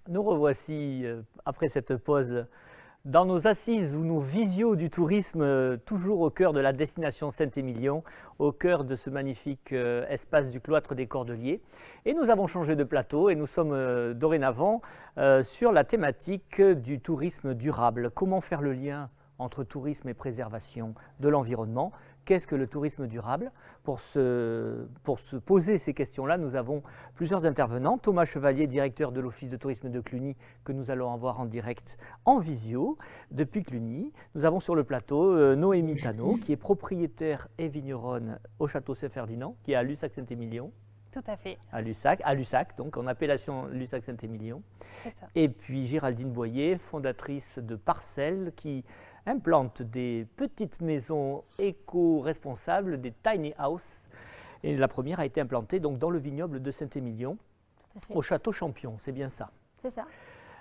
Nous revoici après cette pause dans nos assises ou nos visios du tourisme, toujours au cœur de la destination Saint-Émilion, au cœur de ce magnifique espace du cloître des Cordeliers. Et nous avons changé de plateau et nous sommes dorénavant sur la thématique du tourisme durable. Comment faire le lien entre tourisme et préservation de l'environnement? Qu'est-ce que le tourisme durable? Pour se poser ces questions-là, nous avons plusieurs intervenants. Thomas Chevalier, directeur de l'Office de tourisme de Cluny, que nous allons avoir en direct en visio depuis Cluny. Nous avons sur le plateau Noémie Tano, qui est propriétaire et vigneronne au Château Saint-Ferdinand, qui est à Lussac-Saint-Émilion. Tout à fait. À Lussac, donc en appellation Lussac-Saint-Émilion. C'est ça. Et puis Géraldine Boyer, fondatrice de Parcelles, qui implante des petites maisons éco-responsables, des tiny houses. Et la première a été implantée donc dans le vignoble de Saint-Émilion, au Château Champion, c'est bien ça. C'est ça.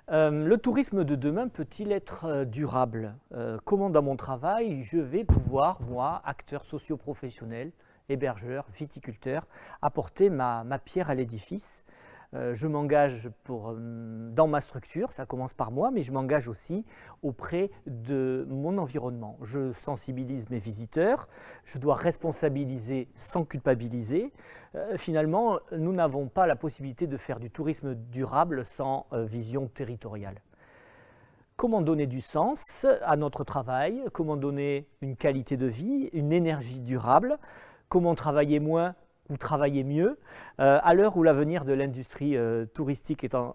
Le tourisme de demain peut-il être durable? Comment dans mon travail je vais pouvoir, moi, acteur socio-professionnel, hébergeur, viticulteur, apporter ma pierre à l'édifice? Je m'engage dans ma structure, ça commence par moi, mais je m'engage aussi auprès de mon environnement. Je sensibilise mes visiteurs, je dois responsabiliser sans culpabiliser. Finalement, nous n'avons pas la possibilité de faire du tourisme durable sans vision territoriale. Comment donner du sens à notre travail? Comment donner une qualité de vie, une énergie durable? Comment travailler moins ou travailler mieux, à l'heure où l'avenir de l'industrie touristique est où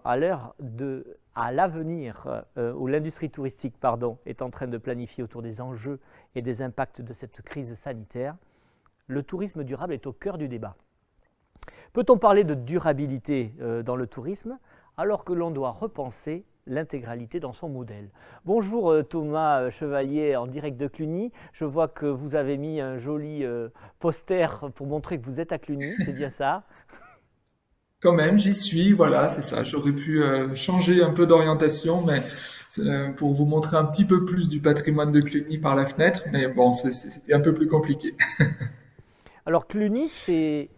l'industrie touristique est en train de planifier autour des enjeux et des impacts de cette crise sanitaire, le tourisme durable est au cœur du débat. Peut-on parler de durabilité dans le tourisme alors que l'on doit repenser l'intégralité dans son modèle? Bonjour Thomas Chevalier en direct de Cluny. Je vois que vous avez mis un joli poster pour montrer que vous êtes à Cluny, c'est bien ça? Quand même, j'y suis, voilà, c'est ça. J'aurais pu changer un peu d'orientation, mais pour vous montrer un petit peu plus du patrimoine de Cluny par la fenêtre, mais bon, c'était un peu plus compliqué. Alors Cluny, c'est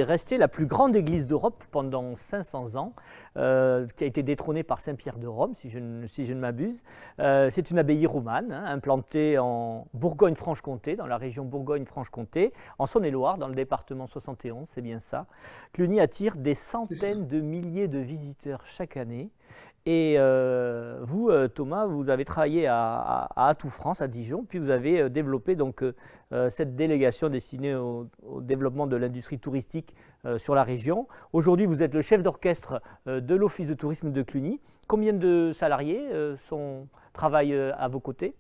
resté la plus grande église d'Europe pendant 500 ans, qui a été détrônée par Saint-Pierre de Rome, si je ne m'abuse. C'est une abbaye romane, implantée en Bourgogne-Franche-Comté, dans la région Bourgogne-Franche-Comté, en Saône-et-Loire, dans le département 71, c'est bien ça. Cluny attire des C'est ça. centaines de milliers de visiteurs chaque année. Et vous, Thomas, vous avez travaillé à Atout France, à Dijon, puis vous avez développé donc cette délégation destinée au développement de l'industrie touristique sur la région. Aujourd'hui, vous êtes le chef d'orchestre de l'Office de tourisme de Cluny. Combien de salariés travaillent à vos côtés?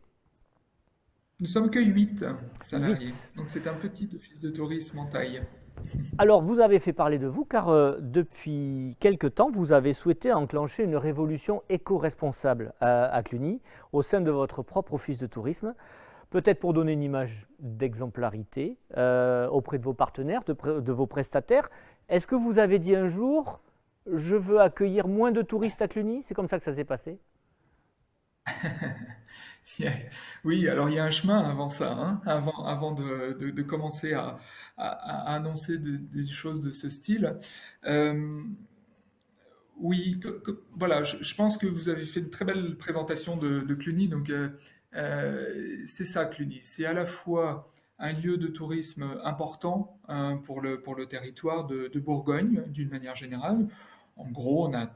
Nous sommes que 8 salariés, 8. donc c'est un petit office de tourisme en taille. Alors, vous avez fait parler de vous car depuis quelque temps, vous avez souhaité enclencher une révolution éco-responsable à Cluny au sein de votre propre office de tourisme, peut-être pour donner une image d'exemplarité auprès de vos partenaires, de vos prestataires. Est-ce que vous avez dit un jour, je veux accueillir moins de touristes à Cluny? C'est comme ça que ça s'est passé? Il y a- Oui, alors il y a un chemin avant ça, hein, avant de commencer à annoncer des choses de ce style. Euh, oui, voilà, je pense que vous avez fait une très belle présentation de Cluny. Donc, c'est ça, Cluny. C'est à la fois un lieu de tourisme important pour le territoire de Bourgogne, d'une manière générale. En gros, on a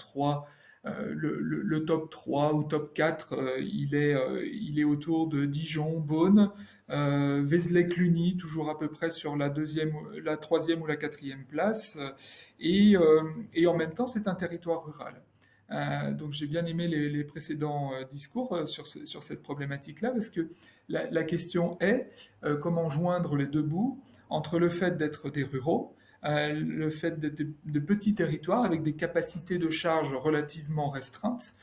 le top 3 ou top 4, il est autour de Dijon, Beaune, Vézelay-Cluny, toujours à peu près sur la troisième ou la quatrième place. Et, euh, et en même temps, c'est un territoire rural. Donc j'ai bien aimé les précédents discours sur cette problématique-là, parce que la question est comment joindre les deux bouts entre le fait d'être des ruraux, le fait d'être de petits territoires avec des capacités de charge relativement restreintes,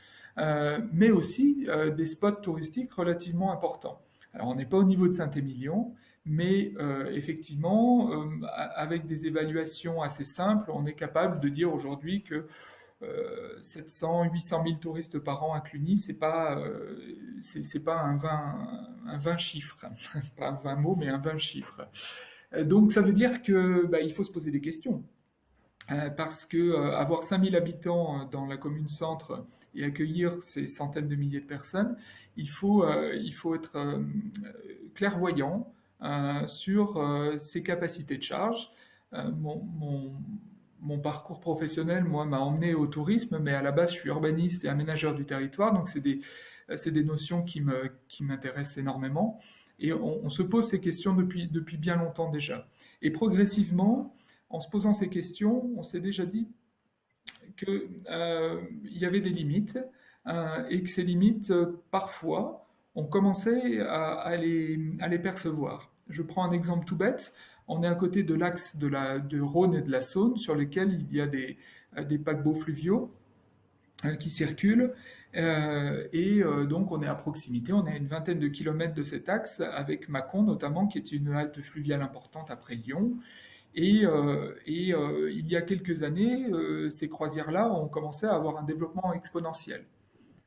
mais aussi des spots touristiques relativement importants. Alors on n'est pas au niveau de Saint-Émilion, mais effectivement, avec des évaluations assez simples, on est capable de dire aujourd'hui que 700, 800 000 touristes par an à Cluny, c'est pas un 20 chiffres, pas un 20 mots, mais un 20 chiffres. Donc ça veut dire que il faut se poser des questions. parce que avoir 5000 habitants dans la commune centre et accueillir ces centaines de milliers de personnes, il faut être clairvoyant sur ses capacités de charge. Euh, mon, mon- Mon parcours professionnel, moi, m'a emmené au tourisme, mais à la base, je suis urbaniste et aménageur du territoire, donc c'est des notions qui m'intéressent énormément. Et on se pose ces questions depuis bien longtemps déjà. Et progressivement, en se posant ces questions, on s'est déjà dit qu'il y avait des limites et que ces limites, parfois, on commençait à les percevoir. Je prends un exemple tout bête. On est à côté de l'axe de Rhône et de la Saône sur lesquels il y a des paquebots fluviaux qui circulent. Donc on est à proximité, on est à une vingtaine de kilomètres de cet axe, avec Mâcon notamment, qui est une halte fluviale importante après Lyon. Il y a quelques années, ces croisières-là ont commencé à avoir un développement exponentiel.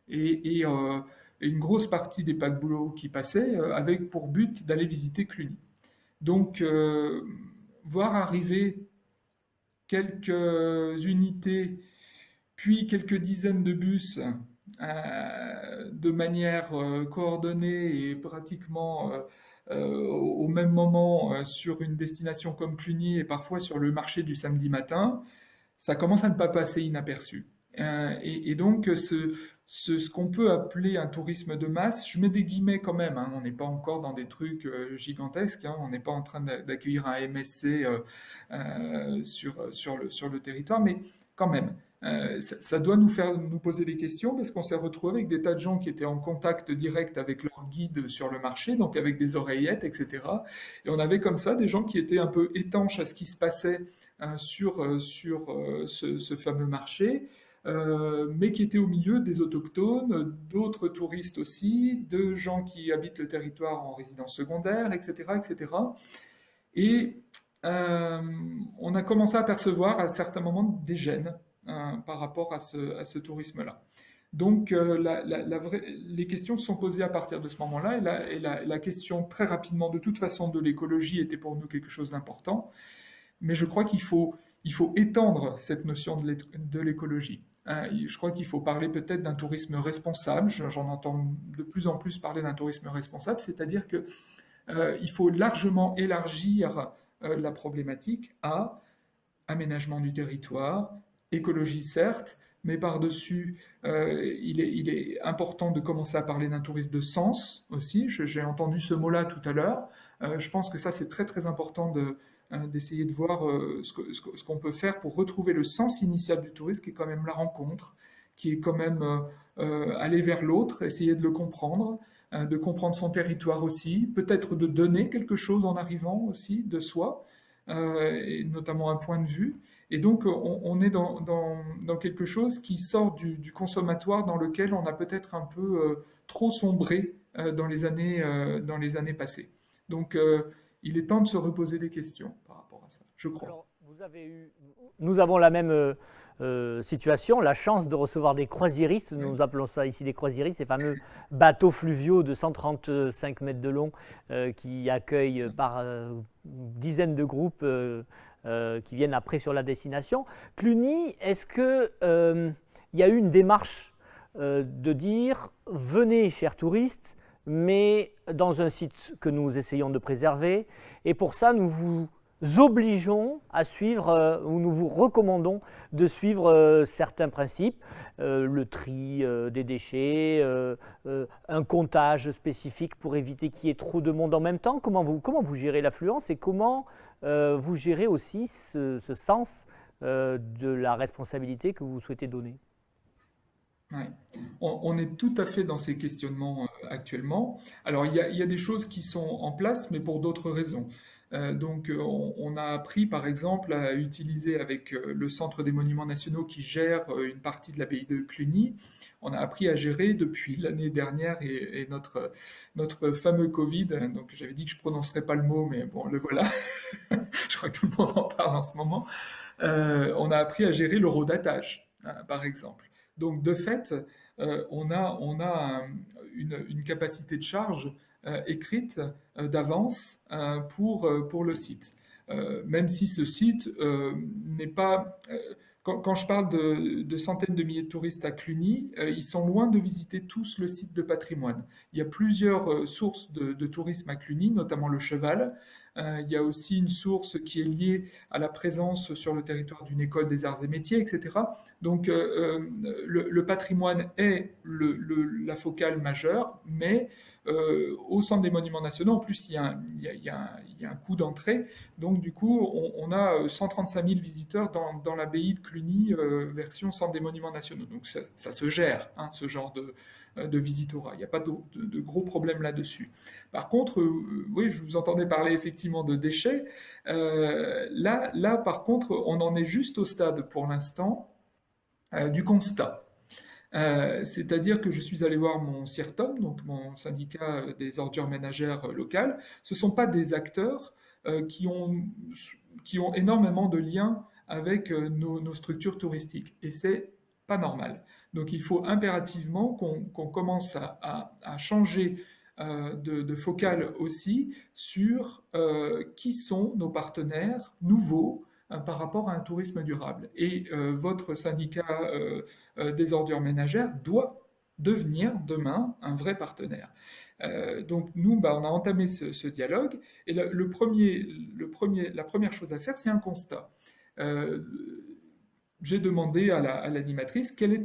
Et, et, euh, et une grosse partie des paquebots qui passaient avaient pour but d'aller visiter Cluny. Donc, voir arriver quelques unités, puis quelques dizaines de bus de manière coordonnée et pratiquement au même moment sur une destination comme Cluny et parfois sur le marché du samedi matin, ça commence à ne pas passer inaperçu. Donc, ce qu'on peut appeler un tourisme de masse, je mets des guillemets quand même, hein, on n'est pas encore dans des trucs gigantesques, hein, on n'est pas en train d'accueillir un MSC sur le territoire, mais quand même, ça doit nous faire nous poser des questions parce qu'on s'est retrouvé avec des tas de gens qui étaient en contact direct avec leur guide sur le marché, donc avec des oreillettes, etc. Et on avait comme ça des gens qui étaient un peu étanches à ce qui se passait sur ce fameux marché, mais qui étaient au milieu des autochtones, d'autres touristes aussi, de gens qui habitent le territoire en résidence secondaire, etc., etc. Et cetera. Et on a commencé à percevoir à certains moments des gènes par rapport à ce tourisme-là. Donc les questions se sont posées à partir de ce moment-là, la question très rapidement de toute façon de l'écologie était pour nous quelque chose d'important, mais je crois il faut étendre cette notion de l'écologie. Je crois qu'il faut parler peut-être d'un tourisme responsable, j'en entends de plus en plus parler d'un tourisme responsable, c'est-à-dire que il faut largement élargir la problématique à aménagement du territoire, écologie certes, mais par-dessus, il est important de commencer à parler d'un tourisme de sens aussi. J'ai entendu ce mot-là tout à l'heure. Je pense que ça, c'est très très important d'essayer de voir ce qu'on peut faire pour retrouver le sens initial du tourisme, qui est quand même la rencontre, qui est quand même aller vers l'autre, essayer de comprendre son territoire aussi, peut-être de donner quelque chose en arrivant aussi de soi, et notamment un point de vue. Et donc, on est dans quelque chose qui sort du consommatoire dans lequel on a peut-être un peu trop sombré dans les années passées. Donc, il est temps de se reposer des questions par rapport à ça, je crois. Alors, nous avons la même situation, la chance de recevoir des croisiéristes, Oui, nous appelons ça ici des croisiéristes, ces fameux bateaux fluviaux de 135 mètres de long qui accueillent ça. par dizaines de groupes qui viennent après sur la destination. Cluny, est-ce que il y a eu une démarche de dire venez chers touristes, mais dans un site que nous essayons de préserver, et pour ça nous vous obligeons à suivre, ou nous vous recommandons de suivre certains principes, le tri des déchets, un comptage spécifique pour éviter qu'il y ait trop de monde en même temps. Comment vous gérez l'affluence et comment vous gérez aussi ce sens de la responsabilité que vous souhaitez donner? Ouais. On est tout à fait dans ces questionnements actuellement. Alors, il y a des choses qui sont en place, mais pour d'autres raisons. On a appris, par exemple, à utiliser avec le Centre des Monuments Nationaux qui gère une partie de l'abbaye de Cluny. On a appris à gérer depuis l'année dernière et notre fameux Covid. Donc, j'avais dit que je prononcerais pas le mot, mais bon, le voilà. Je crois que tout le monde en parle en ce moment. On a appris à gérer l'horodatage, hein, par exemple. Donc, de fait, on a une capacité de charge écrite d'avance pour le site. Même si ce site n'est pas... quand je parle de centaines de milliers de touristes à Cluny, ils sont loin de visiter tous le site de patrimoine. Il y a plusieurs sources de tourisme à Cluny, notamment le cheval. Il y a aussi une source qui est liée à la présence sur le territoire d'une école des arts et métiers, etc. Donc le patrimoine est la focale majeure, mais au centre des monuments nationaux, en plus, il y a un coût d'entrée. Donc, du coup, on a 135 000 visiteurs dans l'abbaye de Cluny, version centre des monuments nationaux. Donc, ça se gère, hein, ce genre de visitorat. Il n'y a pas de gros problèmes là-dessus. Par contre, oui, je vous entendais parler effectivement de déchets. Là, par contre, on en est juste au stade, pour l'instant, du constat. C'est-à-dire que je suis allé voir mon CIRTOM, donc mon syndicat des ordures ménagères locales. Ce ne sont pas des acteurs qui ont énormément de liens avec nos structures touristiques. Et c'est pas normal. Donc il faut impérativement qu'on commence à changer de focale aussi sur qui sont nos partenaires nouveaux par rapport à un tourisme durable. Et votre syndicat des ordures ménagères doit devenir demain un vrai partenaire. Donc nous, on a entamé ce dialogue et la première chose à faire, c'est un constat. Euh, j'ai demandé à l'animatrice quelle est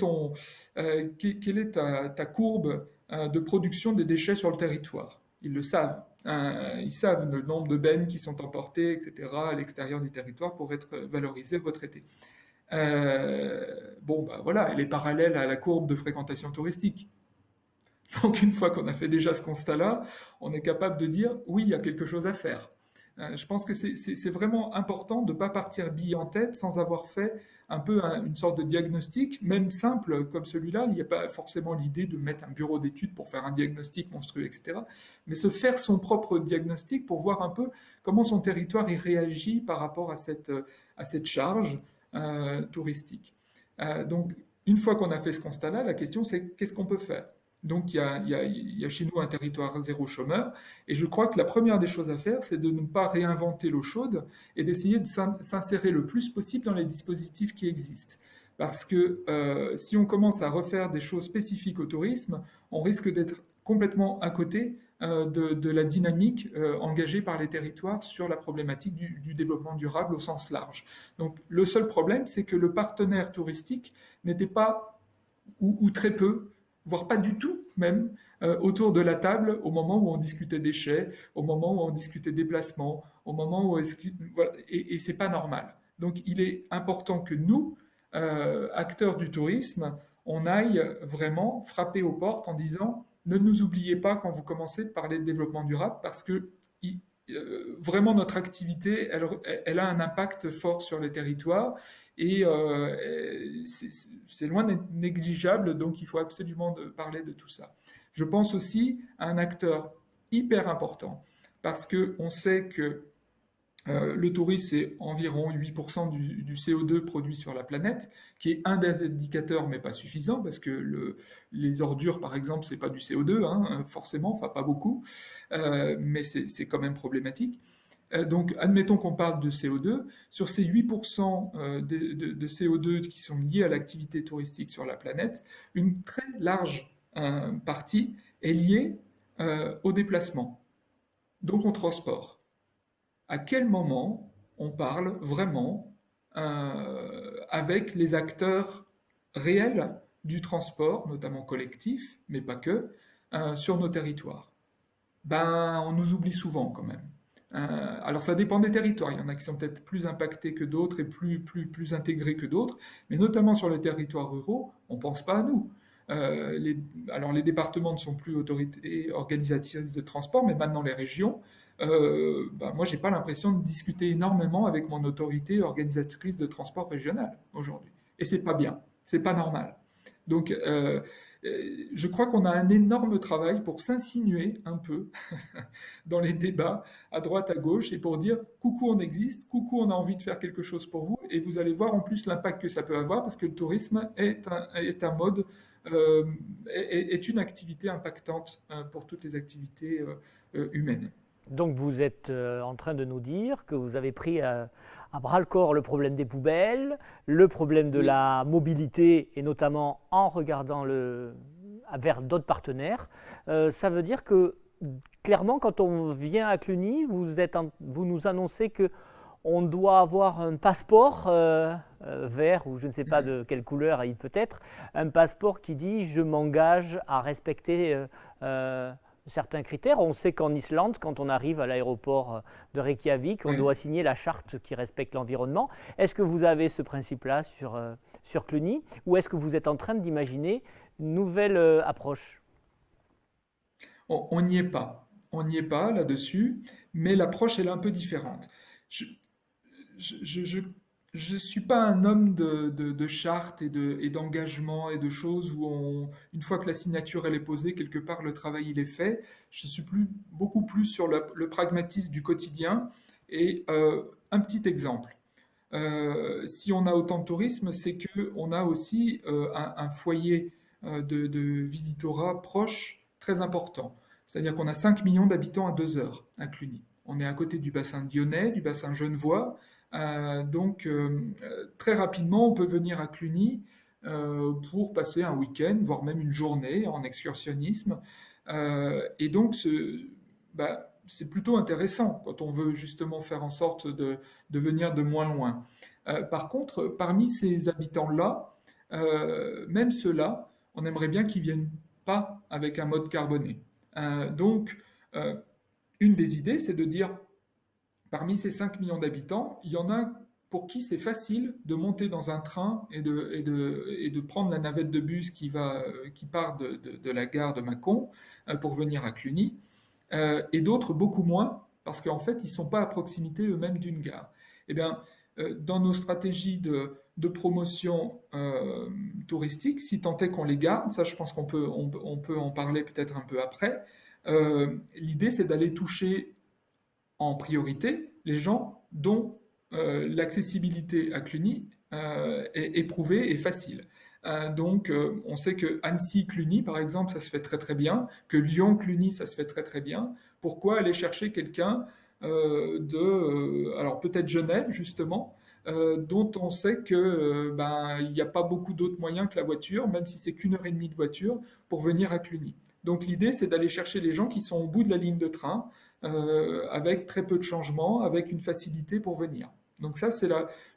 ta courbe de production des déchets sur le territoire. Ils le savent. Ils savent le nombre de bennes qui sont emportées, etc., à l'extérieur du territoire pour être valorisées, retraitées. Voilà, elle est parallèle à la courbe de fréquentation touristique. Donc une fois qu'on a fait déjà ce constat-là, on est capable de dire oui, il y a quelque chose à faire. Je pense que c'est vraiment important de ne pas partir bille en tête sans avoir fait un peu une sorte de diagnostic, même simple comme celui-là. Il n'y a pas forcément l'idée de mettre un bureau d'études pour faire un diagnostic monstrueux, etc. Mais se faire son propre diagnostic pour voir un peu comment son territoire y réagit par rapport à cette charge touristique. Donc, une fois qu'on a fait ce constat-là, la question c'est qu'est-ce qu'on peut faire? Donc, il y a chez nous un territoire zéro chômeur, et je crois que la première des choses à faire, c'est de ne pas réinventer l'eau chaude et d'essayer de s'insérer le plus possible dans les dispositifs qui existent. Parce que si on commence à refaire des choses spécifiques au tourisme, on risque d'être complètement à côté de la dynamique engagée par les territoires sur la problématique du développement durable au sens large. Donc, le seul problème, c'est que le partenaire touristique n'était pas, ou très peu, voire pas du tout même, autour de la table au moment où on discutait déchets, au moment où on discutait déplacement, au moment où... Voilà, et c'est pas normal. Donc il est important que nous, acteurs du tourisme, on aille vraiment frapper aux portes en disant ne nous oubliez pas quand vous commencez à parler de développement durable parce que vraiment notre activité, elle a un impact fort sur les territoires et c'est loin d'être négligeable, donc il faut absolument parler de tout ça. Je pense aussi à un acteur hyper important, parce qu'on sait que le tourisme, c'est environ 8% du CO2 produit sur la planète, qui est un des indicateurs, mais pas suffisant, parce que les ordures, par exemple, c'est pas du CO2, hein, forcément, enfin pas beaucoup, mais c'est quand même problématique. Donc, admettons qu'on parle de CO2. Sur ces 8% de CO2 qui sont liés à l'activité touristique sur la planète, une très large partie est liée au déplacement, donc au transport. À quel moment on parle vraiment avec les acteurs réels du transport, notamment collectif, mais pas que, sur nos territoires? On nous oublie souvent quand même. Alors ça dépend des territoires, il y en a qui sont peut-être plus impactés que d'autres et plus intégrés que d'autres, mais notamment sur les territoires ruraux, on ne pense pas à nous. Alors les départements ne sont plus autorités organisatrices de transport, mais maintenant les régions. Moi, j'ai pas l'impression de discuter énormément avec mon autorité organisatrice de transport régional aujourd'hui. Et c'est pas bien, c'est pas normal. Donc, je crois qu'on a un énorme travail pour s'insinuer un peu dans les débats à droite, à gauche, et pour dire coucou, on existe, coucou, on a envie de faire quelque chose pour vous, et vous allez voir en plus l'impact que ça peut avoir, parce que le tourisme est un mode, est une activité impactante pour toutes les activités humaines. Donc vous êtes en train de nous dire que vous avez pris à bras-le-corps le problème des poubelles, le problème de Oui, la mobilité, et notamment en regardant vers d'autres partenaires. Ça veut dire que, clairement, quand on vient à Cluny, vous nous annoncez que on doit avoir un passeport vert, ou je ne sais pas mhm, de quelle couleur il peut être, un passeport qui dit je m'engage à respecter euh, certains critères. On sait qu'en Islande, quand on arrive à l'aéroport de Reykjavik, on oui. doit signer la charte qui respecte l'environnement. Est-ce que vous avez ce principe-là sur Cluny, ou est-ce que vous êtes en train d'imaginer une nouvelle approche? On n'y est pas. On n'y est pas là-dessus, mais l'approche, elle est un peu différente. Je, je suis pas un homme de charte et d'engagement et de choses où une fois que la signature elle est posée, quelque part le travail il est fait. Je suis beaucoup plus sur le pragmatisme du quotidien. Et un petit exemple. Si on a autant de tourisme, c'est que on a aussi un foyer de visitorat proche très important. C'est-à-dire qu'on a 5 millions d'habitants à 2 heures à Cluny. On est à côté du bassin lyonnais, du bassin genevois. Très rapidement, on peut venir à Cluny pour passer un week-end, voire même une journée en excursionnisme. Et donc, c'est plutôt intéressant quand on veut justement faire en sorte de venir de moins loin. Par contre, parmi ces habitants-là, même ceux-là, on aimerait bien qu'ils viennent pas avec un mode carboné. Donc, euh, une des idées, c'est de dire, parmi ces 5 millions d'habitants, il y en a pour qui c'est facile de monter dans un train et de prendre la navette de bus qui part de la gare de Mâcon pour venir à Cluny, et d'autres beaucoup moins, parce qu'en fait, ils ne sont pas à proximité eux-mêmes d'une gare. Eh bien, dans nos stratégies de promotion touristique, si tant est qu'on les garde, ça je pense on peut en parler peut-être un peu après, l'idée c'est d'aller toucher en priorité les gens dont l'accessibilité à Cluny est éprouvée et facile. On sait que Annecy-Cluny, par exemple, ça se fait très très bien, que Lyon-Cluny, ça se fait très très bien. Pourquoi aller chercher quelqu'un alors peut-être Genève, justement, dont on sait que il n'y a pas beaucoup d'autres moyens que la voiture, même si c'est qu'une heure et demie de voiture, pour venir à Cluny. Donc l'idée, c'est d'aller chercher les gens qui sont au bout de la ligne de train, avec très peu de changements, avec une facilité pour venir. Donc ça,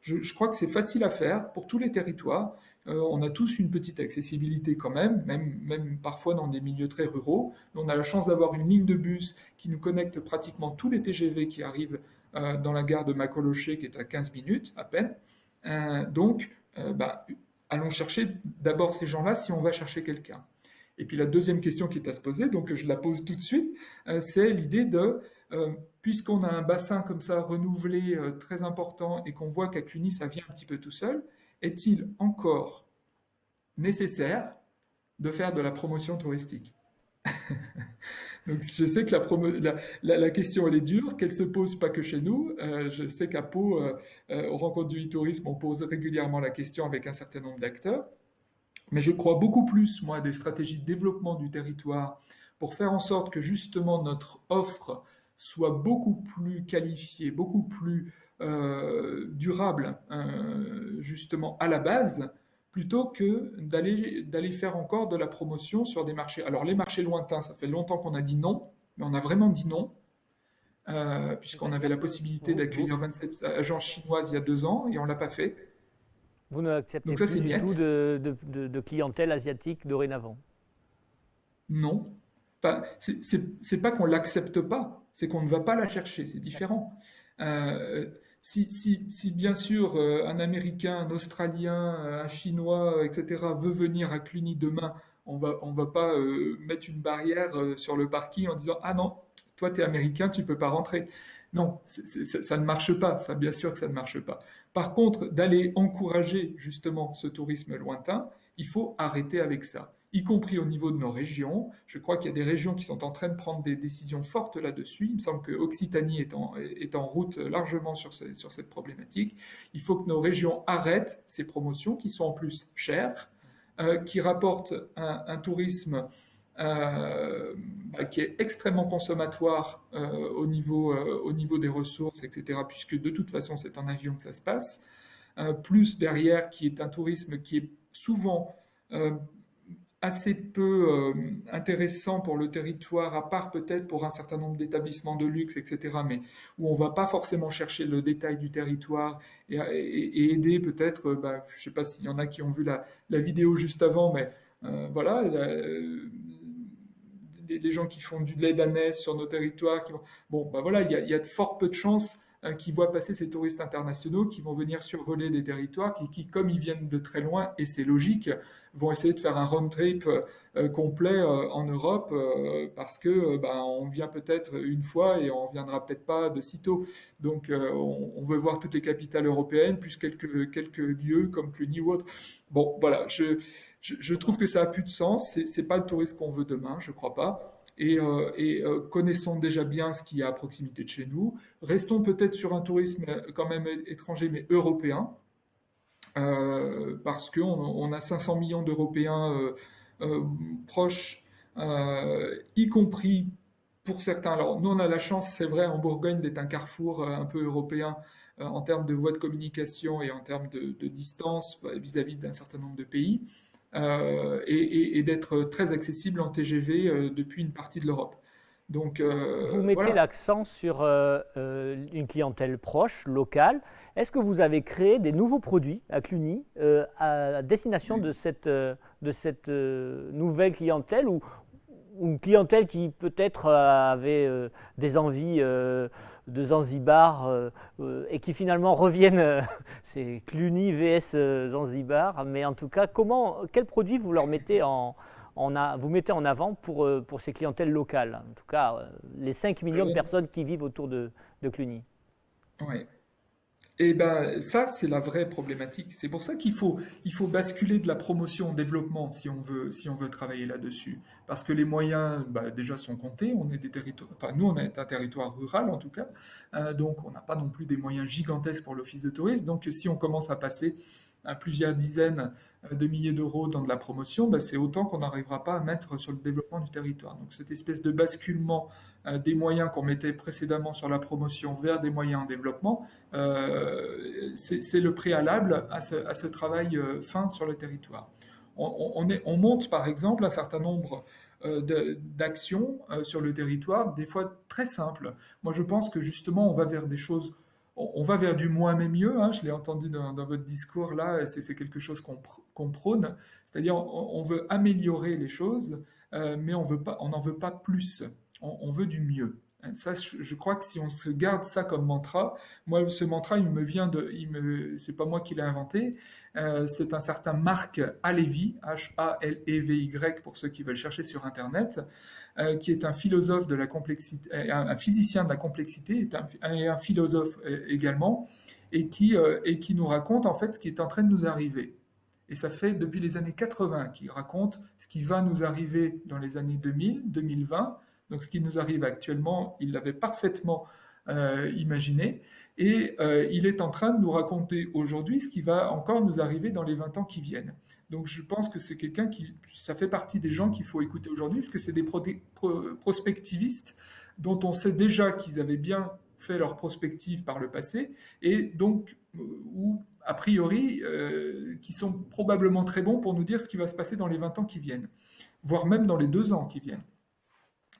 je crois que c'est facile à faire pour tous les territoires. On a tous une petite accessibilité quand même parfois dans des milieux très ruraux. On a la chance d'avoir une ligne de bus qui nous connecte pratiquement tous les TGV qui arrivent dans la gare de Macoloché, qui est à 15 minutes à peine. Donc, allons chercher d'abord ces gens-là si on va chercher quelqu'un. Et puis la deuxième question qui est à se poser, donc je la pose tout de suite, c'est l'idée puisqu'on a un bassin comme ça renouvelé très important et qu'on voit qu'à Cluny ça vient un petit peu tout seul, est-il encore nécessaire de faire de la promotion touristique? Donc je sais que la question elle est dure, qu'elle se pose pas que chez nous. Je sais qu'à Pau, au Rencontre du e-tourisme, on pose régulièrement la question avec un certain nombre d'acteurs. Mais je crois beaucoup plus, moi, à des stratégies de développement du territoire pour faire en sorte que justement notre offre soit beaucoup plus qualifiée, beaucoup plus durable, justement à la base, plutôt que d'aller faire encore de la promotion sur des marchés. Alors les marchés lointains, ça fait longtemps qu'on a dit non, mais on a vraiment dit non, puisqu'on avait C'est-à-dire la que possibilité d'accueillir 27 agences chinoises il y a 2 ans et on ne l'a pas fait. vous n'acceptez Donc ça, plus c'est du tout niette. de clientèle asiatique dorénavant. Non. Enfin, c'est pas qu'on l'accepte pas, c'est qu'on ne va pas la chercher, c'est différent. Si bien sûr un Américain, un Australien, un Chinois, etc. veut venir à Cluny demain, on va pas mettre une barrière sur le parking en disant ah non, toi tu es Américain, tu peux pas rentrer. Non, ça ne marche pas, ça bien sûr que ça ne marche pas. Par contre, d'aller encourager justement ce tourisme lointain, il faut arrêter avec ça, y compris au niveau de nos régions. Je crois qu'il y a des régions qui sont en train de prendre des décisions fortes là-dessus. Il me semble que Occitanie est en route largement sur cette problématique. Il faut que nos régions arrêtent ces promotions qui sont en plus chères, qui rapportent un tourisme qui est extrêmement consommatoire au niveau des ressources, etc., puisque de toute façon c'est en avion que ça se passe, plus derrière qui est un tourisme qui est souvent euh, assez peu intéressant pour le territoire, à part peut-être pour un certain nombre d'établissements de luxe, etc., mais où on ne va pas forcément chercher le détail du territoire et aider peut-être, je ne sais pas s'il y en a qui ont vu la vidéo juste avant, mais voilà, des gens qui font du lait d'ânesse sur nos territoires. Bon, voilà, il y a de fort peu de chances qui voient passer ces touristes internationaux qui vont venir survoler des territoires comme ils viennent de très loin, et c'est logique, vont essayer de faire un road trip complet en Europe parce que on vient peut-être une fois et on reviendra peut-être pas de sitôt. Donc on veut voir toutes les capitales européennes, plus quelques lieux comme Cluny ou autre. Bon, voilà, je trouve que ça a plus de sens. C'est pas le tourisme qu'on veut demain, je crois pas. Connaissons déjà bien ce qu'il y a à proximité de chez nous. Restons peut-être sur un tourisme quand même étranger, mais européen, parce qu'on a 500 millions d'Européens euh, proches, y compris pour certains. Alors, nous, on a la chance, c'est vrai, en Bourgogne, d'être un carrefour un peu européen en termes de voies de communication et en termes de distance vis-à-vis d'un certain nombre de pays, et d'être très accessible en TGV depuis une partie de l'Europe. Donc, Vous mettez voilà. l'accent sur une clientèle proche, locale. Est-ce que vous avez créé des nouveaux produits à Cluny à destination de cette nouvelle clientèle ou une clientèle qui peut-être avait des envies de Zanzibar et qui finalement reviennent, c'est Cluny vs Zanzibar, mais en tout cas, quels produits vous leur mettez vous mettez en avant pour ces clientèles locales, en tout cas les 5 millions de Euh, personnes qui vivent autour de Cluny. ouais. Et ben ça, c'est la vraie problématique. C'est pour ça il faut basculer de la promotion au développement si on veut travailler là-dessus. Parce que les moyens, déjà sont comptés. On est des territoires, enfin nous, on est un territoire rural en tout cas, donc on n'a pas non plus des moyens gigantesques pour l'office de tourisme. Donc si on commence à passer à plusieurs dizaines de milliers d'euros dans de la promotion, c'est autant qu'on n'arrivera pas à mettre sur le développement du territoire. Donc cette espèce de basculement des moyens qu'on mettait précédemment sur la promotion vers des moyens en développement, c'est le préalable à ce travail fin sur le territoire. On monte par exemple un certain nombre d'actions sur le territoire, des fois très simples. Moi je pense que justement on va vers des choses, on va vers du moins mais mieux, hein, je l'ai entendu dans votre discours là, c'est quelque chose qu'on prône, c'est-à-dire on veut améliorer les choses, mais on n'en veut pas plus, on veut du mieux. Ça, je crois que si on se garde ça comme mantra, moi, ce mantra, c'est pas moi qui l'ai inventé, c'est un certain Marc Halevi, H-A-L-E-V-Y pour ceux qui veulent chercher sur Internet, qui est un philosophe de la complexité, un physicien de la complexité, et un philosophe également, et qui nous raconte en fait ce qui est en train de nous arriver. Et ça fait depuis les années 80 qu'il raconte ce qui va nous arriver dans les années 2000, 2020. Donc ce qui nous arrive actuellement, il l'avait parfaitement imaginé. Et il est en train de nous raconter aujourd'hui ce qui va encore nous arriver dans les 20 ans qui viennent. Donc je pense que c'est ça fait partie des gens qu'il faut écouter aujourd'hui, parce que c'est des prospectivistes dont on sait déjà qu'ils avaient bien fait leur prospective par le passé, et donc, ou a priori, qui sont probablement très bons pour nous dire ce qui va se passer dans les 20 ans qui viennent, voire même dans les 2 ans qui viennent.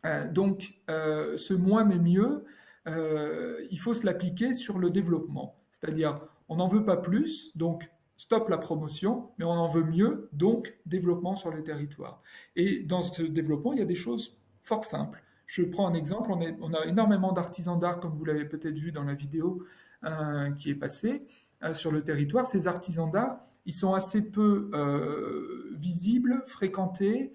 Ce moins mais mieux, il faut se l'appliquer sur le développement. C'est-à-dire, on n'en veut pas plus, donc stop la promotion, mais on en veut mieux, donc développement sur les territoires. Et dans ce développement, il y a des choses fort simples. Je prends un exemple, on a énormément d'artisans d'art, comme vous l'avez peut-être vu dans la vidéo qui est passée, sur le territoire. Ces artisans d'art, ils sont assez peu visibles, fréquentés,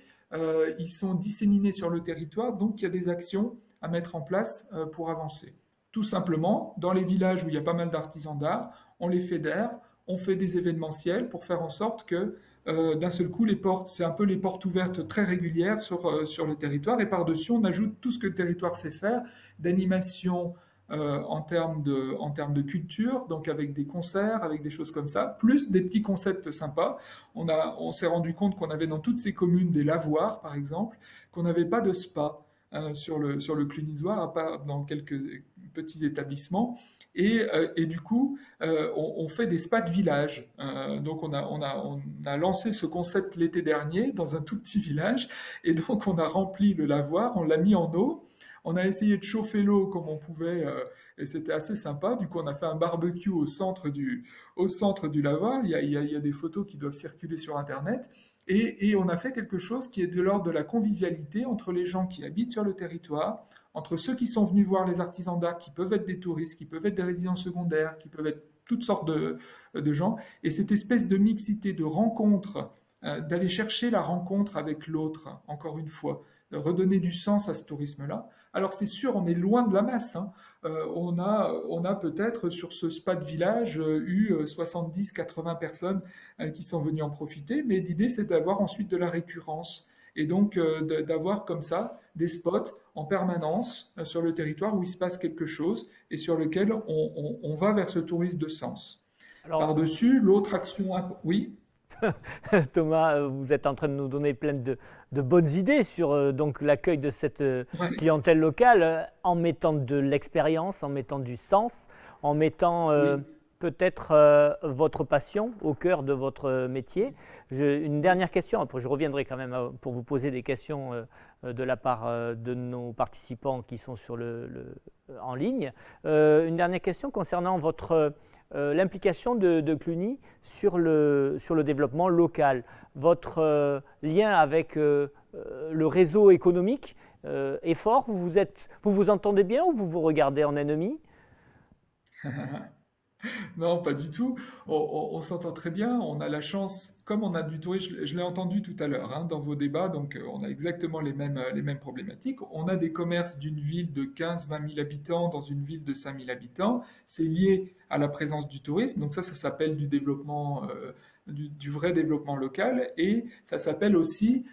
ils sont disséminés sur le territoire, donc il y a des actions à mettre en place pour avancer. Tout simplement, dans les villages où il y a pas mal d'artisans d'art, on les fédère, on fait des événementiels pour faire en sorte que d'un seul coup, c'est un peu les portes ouvertes très régulières sur le territoire, et par-dessus, on ajoute tout ce que le territoire sait faire, d'animation en termes de culture, donc avec des concerts, avec des choses comme ça, plus des petits concepts sympas. On s'est rendu compte qu'on avait dans toutes ces communes des lavoirs, par exemple, qu'on n'avait pas de spa sur le Clunisois, à part dans quelques petits établissements. Et du coup, on fait des spas de village. Donc, on a lancé ce concept l'été dernier dans un tout petit village. Et donc, on a rempli le lavoir, on l'a mis en eau. On a essayé de chauffer l'eau comme on pouvait, et c'était assez sympa. Du coup, on a fait un barbecue au centre du lavoir. Il y a des photos qui doivent circuler sur Internet. Et on a fait quelque chose qui est de l'ordre de la convivialité entre les gens qui habitent sur le territoire, entre ceux qui sont venus voir les artisans d'art, qui peuvent être des touristes, qui peuvent être des résidents secondaires, qui peuvent être toutes sortes de gens. Et cette espèce de mixité, de rencontre, d'aller chercher la rencontre avec l'autre, encore une fois, de redonner du sens à ce tourisme-là. Alors c'est sûr, on est loin de la masse, hein. On a peut-être sur ce spa de village eu 70-80 personnes qui sont venues en profiter, mais l'idée c'est d'avoir ensuite de la récurrence et donc d'avoir comme ça des spots en permanence sur le territoire où il se passe quelque chose et sur lequel on va vers ce tourisme de sens. Alors, Par-dessus, l'autre action... Oui. Thomas, vous êtes en train de nous donner plein de bonnes idées sur donc l'accueil de cette Ouais. clientèle locale en mettant de l'expérience, en mettant du sens, en mettant Oui. peut-être votre passion au cœur de votre métier. Une dernière question, après je reviendrai quand même pour vous poser des questions de la part de nos participants qui sont en ligne. Une dernière question concernant l'implication de Cluny sur le développement local. Votre lien avec le réseau économique est fort. Vous vous entendez bien ou vous vous regardez en ennemi? Non, pas du tout. On s'entend très bien. On a la chance, comme on a du tourisme, je l'ai entendu tout à l'heure hein, dans vos débats, donc on a exactement les mêmes problématiques. On a des commerces d'une ville de 15-20 000 habitants dans une ville de 5 000 habitants. C'est lié à la présence du tourisme. Donc ça s'appelle du développement, du vrai développement local. Et ça s'appelle aussi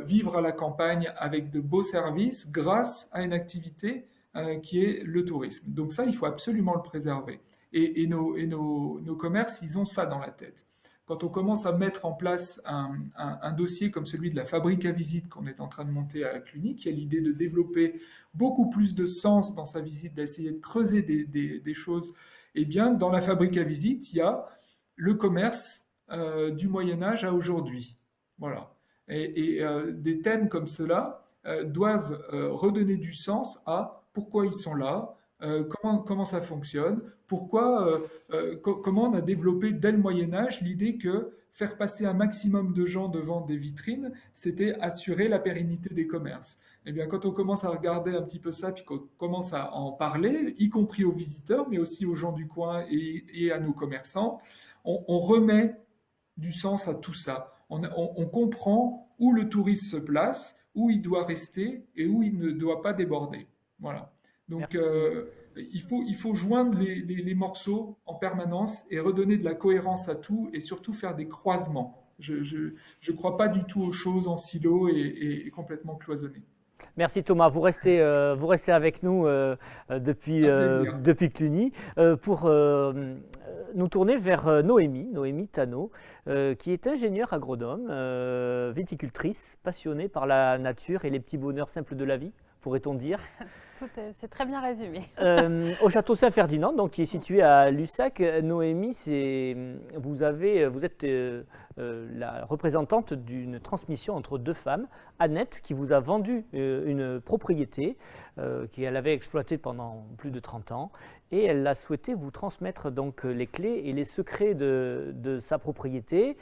vivre à la campagne avec de beaux services grâce à une activité qui est le tourisme. Donc ça, il faut absolument le préserver. Nos commerces, ils ont ça dans la tête. Quand on commence à mettre en place un dossier comme celui de la fabrique à visite qu'on est en train de monter à Cluny, qui a l'idée de développer beaucoup plus de sens dans sa visite, d'essayer de creuser des choses, eh bien, dans la fabrique à visite, il y a le commerce du Moyen Âge à aujourd'hui. Voilà. Des thèmes comme cela doivent redonner du sens à pourquoi ils sont là, comment ça fonctionne, comment on a développé dès le Moyen Âge l'idée que faire passer un maximum de gens devant des vitrines, c'était assurer la pérennité des commerces. Eh bien, quand on commence à regarder un petit peu ça, puis qu'on commence à en parler, y compris aux visiteurs, mais aussi aux gens du coin et à nos commerçants, on remet du sens à tout ça. On comprend où le touriste se place, où il doit rester et où il ne doit pas déborder. Voilà. Donc, Merci. il faut joindre les morceaux en permanence et redonner de la cohérence à tout et surtout faire des croisements. Je crois pas du tout aux choses en silo et complètement cloisonnées. Merci Thomas, vous restez avec nous Un plaisir. depuis Cluny pour nous tourner vers Noémie Tano, qui est ingénieure agronome, viticultrice, passionnée par la nature et les petits bonheurs simples de la vie, pourrait-on dire. C'est très bien résumé. Au château Saint-Ferdinand, donc, qui est situé à Lussac, Noémie, vous êtes la représentante d'une transmission entre deux femmes. Annette, qui vous a vendu une propriété qu'elle avait exploitée pendant plus de 30 ans, et elle a souhaité vous transmettre donc les clés et les secrets de sa propriété.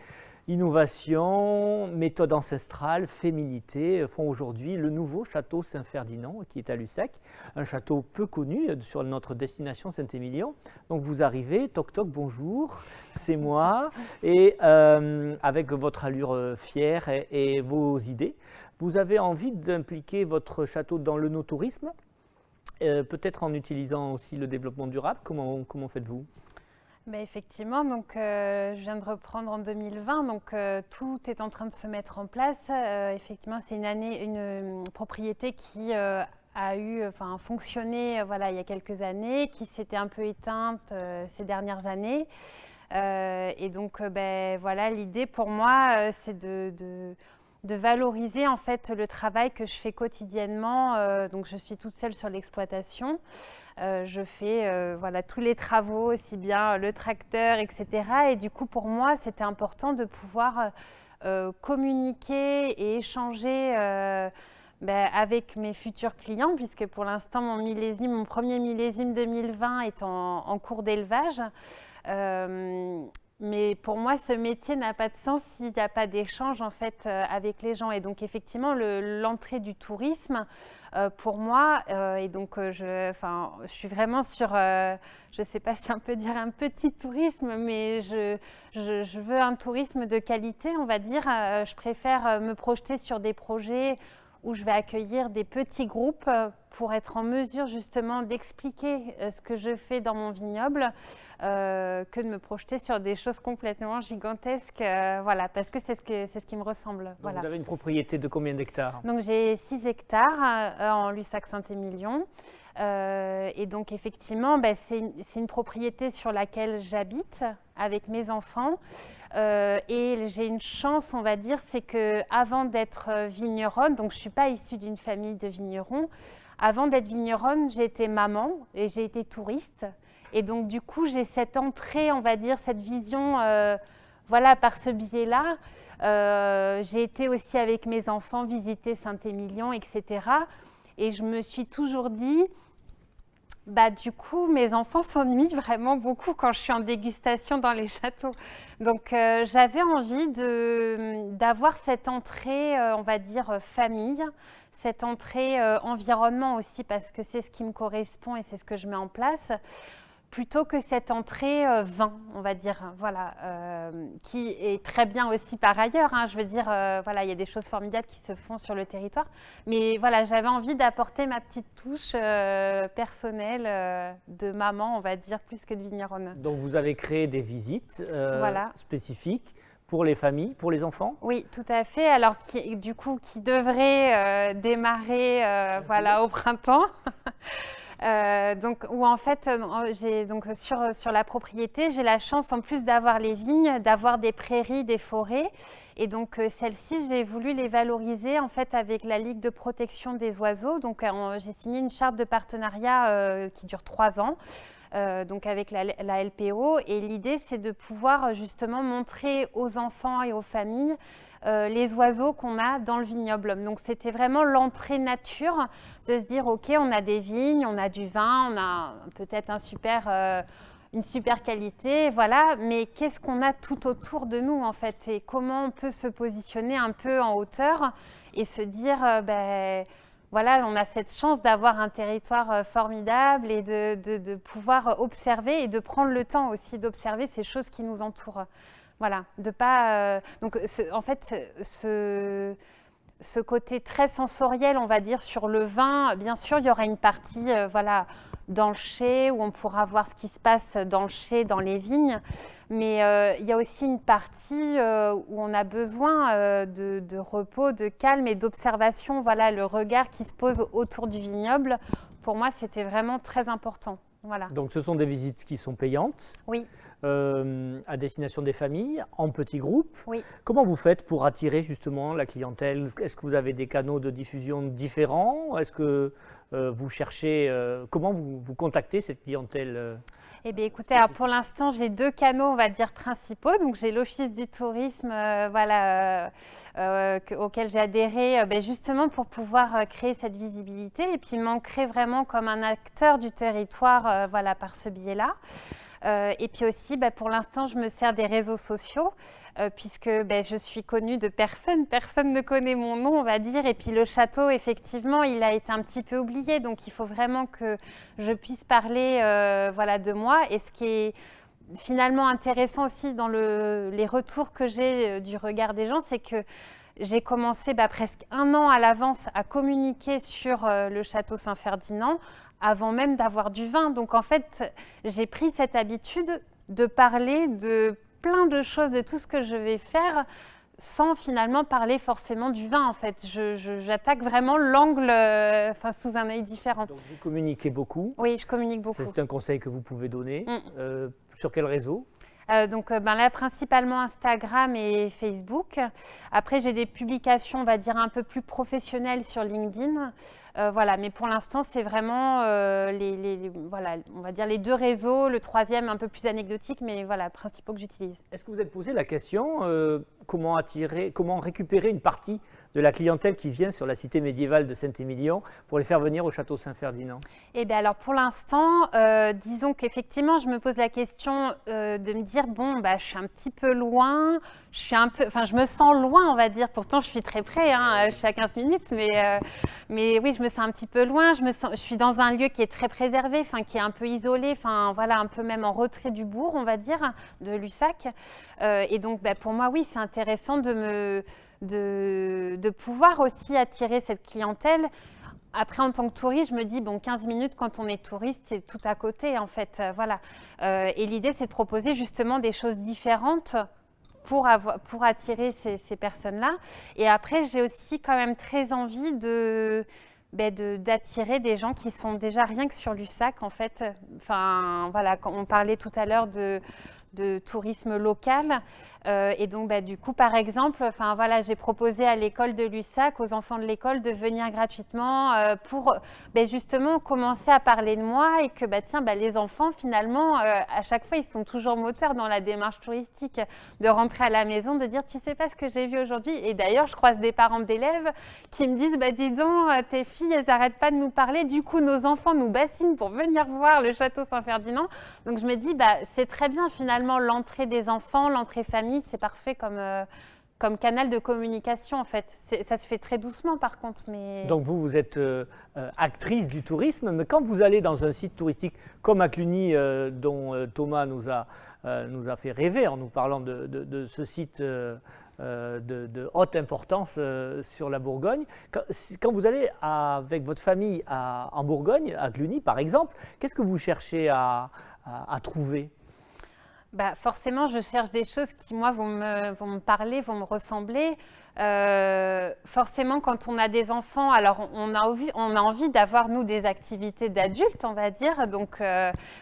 Innovation, méthode ancestrale, féminité font aujourd'hui le nouveau château Saint-Ferdinand qui est à Lussac, un château peu connu sur notre destination Saint-Émilion. Donc vous arrivez, toc toc, bonjour, c'est moi, et avec votre allure fière et vos idées, vous avez envie d'impliquer votre château dans le no-tourisme, peut-être en utilisant aussi le développement durable. Comment faites-vous ? Effectivement, donc, je viens de reprendre en 2020, donc tout est en train de se mettre en place. Effectivement, c'est une propriété qui fonctionné voilà, il y a quelques années, qui s'était un peu éteinte ces dernières années. Et donc, voilà, l'idée pour moi, c'est de valoriser en fait le travail que je fais quotidiennement. Donc, je suis toute seule sur l'exploitation. Je fais voilà, tous les travaux, aussi bien le tracteur, etc. Et du coup, pour moi, c'était important de pouvoir communiquer et échanger avec mes futurs clients, puisque pour l'instant, mon premier millésime 2020 est en cours d'élevage. Mais pour moi, ce métier n'a pas de sens s'il n'y a pas d'échange en fait avec les gens. Et donc effectivement, l'entrée du tourisme, pour moi, et donc je suis vraiment sur, je ne sais pas si on peut dire un petit tourisme, mais je veux un tourisme de qualité, on va dire. Je préfère me projeter sur des projets où je vais accueillir des petits groupes pour être en mesure justement d'expliquer ce que je fais dans mon vignoble, que de me projeter sur des choses complètement gigantesques, voilà, parce que c'est ce qui me ressemble. Donc voilà. vous avez une propriété de combien d'hectares? Donc j'ai 6 hectares en Lussac-Saint-Émilion. Et donc effectivement, c'est une propriété sur laquelle j'habite avec mes enfants. Et j'ai une chance, on va dire, c'est qu'avant d'être vigneronne, donc je ne suis pas issue d'une famille de vignerons, avant d'être vigneronne, j'ai été maman et j'ai été touriste. Et donc du coup, j'ai cette entrée, on va dire, cette vision, voilà, par ce biais-là. J'ai été aussi avec mes enfants visiter Saint-Émilion, etc. Et je me suis toujours dit, du coup, mes enfants s'ennuient vraiment beaucoup quand je suis en dégustation dans les châteaux. Donc, j'avais envie d'avoir cette entrée, on va dire, famille, cette entrée environnement aussi, parce que c'est ce qui me correspond et c'est ce que je mets en place, plutôt que cette entrée vin, on va dire, voilà, qui est très bien aussi par ailleurs. Je veux dire, voilà, il y a des choses formidables qui se font sur le territoire. Mais voilà, j'avais envie d'apporter ma petite touche personnelle de maman, on va dire, plus que de vigneronne. Donc vous avez créé des visites Voilà. spécifiques pour les familles, pour les enfants? Oui, tout à fait. Alors, qui devrait démarrer voilà, au printemps. Donc, où en fait, sur la propriété, j'ai la chance en plus d'avoir les vignes, d'avoir des prairies, des forêts. Et donc, celles-ci, j'ai voulu les valoriser en fait avec la Ligue de protection des oiseaux. Donc, j'ai signé une charte de partenariat qui dure 3 ans. Donc avec la LPO, et l'idée c'est de pouvoir justement montrer aux enfants et aux familles les oiseaux qu'on a dans le vignoble. Donc c'était vraiment l'entrée nature, de se dire ok, on a des vignes, on a du vin, on a peut-être une super qualité, voilà, mais qu'est-ce qu'on a tout autour de nous en fait, et comment on peut se positionner un peu en hauteur et se dire voilà, on a cette chance d'avoir un territoire formidable et de pouvoir observer et de prendre le temps aussi d'observer ces choses qui nous entourent. Voilà, de pas. Donc, en fait, ce côté très sensoriel, on va dire, sur le vin, bien sûr, il y aura une partie, voilà, dans le chai où on pourra voir ce qui se passe dans le chai, dans les vignes. Mais il y a aussi une partie où on a besoin de repos, de calme et d'observation. Voilà, le regard qui se pose autour du vignoble, pour moi, c'était vraiment très important. Voilà. Donc, ce sont des visites qui sont payantes. Oui. À destination des familles, en petits groupes. Oui. Comment vous faites pour attirer justement la clientèle? Est-ce que vous avez des canaux de diffusion différents? Est-ce que vous cherchez, comment vous contactez cette clientèle Eh bien, écoutez, alors pour l'instant, j'ai 2 canaux, on va dire, principaux. Donc, j'ai l'Office du tourisme, auquel j'ai adhéré, justement pour pouvoir créer cette visibilité et puis m'ancrer vraiment comme un acteur du territoire, voilà, par ce biais-là. Et puis aussi, pour l'instant, je me sers des réseaux sociaux puisque je suis connue de personne. Personne ne connaît mon nom, on va dire. Et puis le château, effectivement, il a été un petit peu oublié. Donc, il faut vraiment que je puisse parler voilà, de moi. Et ce qui est finalement intéressant aussi dans les retours que j'ai du regard des gens, c'est que j'ai commencé presque 1 an à l'avance à communiquer sur le château Saint-Ferdinand avant même d'avoir du vin. Donc en fait, j'ai pris cette habitude de parler de plein de choses, de tout ce que je vais faire sans finalement parler forcément du vin en fait. J'attaque vraiment l'angle sous un œil différent. Donc vous communiquez beaucoup. Oui, je communique beaucoup. C'est un conseil que vous pouvez donner. Sur quel réseau? Là, principalement Instagram et Facebook. Après, j'ai des publications, on va dire, un peu plus professionnelles sur LinkedIn. Voilà, mais pour l'instant, c'est vraiment voilà, on va dire les deux réseaux. Le troisième, un peu plus anecdotique, mais voilà, principaux que j'utilise. Est-ce que vous êtes posé la question comment récupérer une partie de la clientèle qui vient sur la cité médiévale de Saint-Émilion pour les faire venir au château Saint-Ferdinand? Eh bien alors pour l'instant, disons qu'effectivement, je me pose la question de me dire, bon, je suis un petit peu loin, je me sens loin, on va dire, pourtant je suis très près, je suis à 15 minutes, mais oui, je me sens un petit peu loin, je suis dans un lieu qui est très préservé, qui est un peu isolé, voilà, un peu même en retrait du bourg, on va dire, de Lussac. Et donc, pour moi, oui, c'est intéressant de pouvoir aussi attirer cette clientèle. Après, en tant que touriste, je me dis, 15 minutes quand on est touriste, c'est tout à côté, en fait. Voilà. Et l'idée, c'est de proposer justement des choses différentes pour attirer ces personnes-là. Et après, j'ai aussi quand même très envie d'attirer des gens qui sont déjà rien que sur Lussac, en fait. Voilà, quand on parlait tout à l'heure de tourisme local. Et donc, du coup, par exemple, voilà, j'ai proposé à l'école de Lussac, aux enfants de l'école, de venir gratuitement pour justement commencer à parler de moi et que, les enfants, finalement, à chaque fois, ils sont toujours moteurs dans la démarche touristique, de rentrer à la maison, de dire, tu sais pas ce que j'ai vu aujourd'hui. Et d'ailleurs, je croise des parents d'élèves qui me disent, dis donc, tes filles, elles n'arrêtent pas de nous parler. Du coup, nos enfants nous bassinent pour venir voir le château Saint-Ferdinand. Donc, je me dis, c'est très bien, finalement, l'entrée des enfants, l'entrée famille, c'est parfait comme canal de communication en fait. Ça se fait très doucement par contre. Mais... Donc vous êtes actrice du tourisme, mais quand vous allez dans un site touristique comme à Cluny, dont Thomas nous a fait rêver en nous parlant de ce site de haute importance sur la Bourgogne, quand vous allez avec votre famille en Bourgogne, à Cluny par exemple, qu'est-ce que vous cherchez à trouver ? Forcément, je cherche des choses qui, moi, vont me parler, vont me ressembler. Forcément, quand on a des enfants, alors on a envie d'avoir, nous, des activités d'adultes, on va dire. Donc,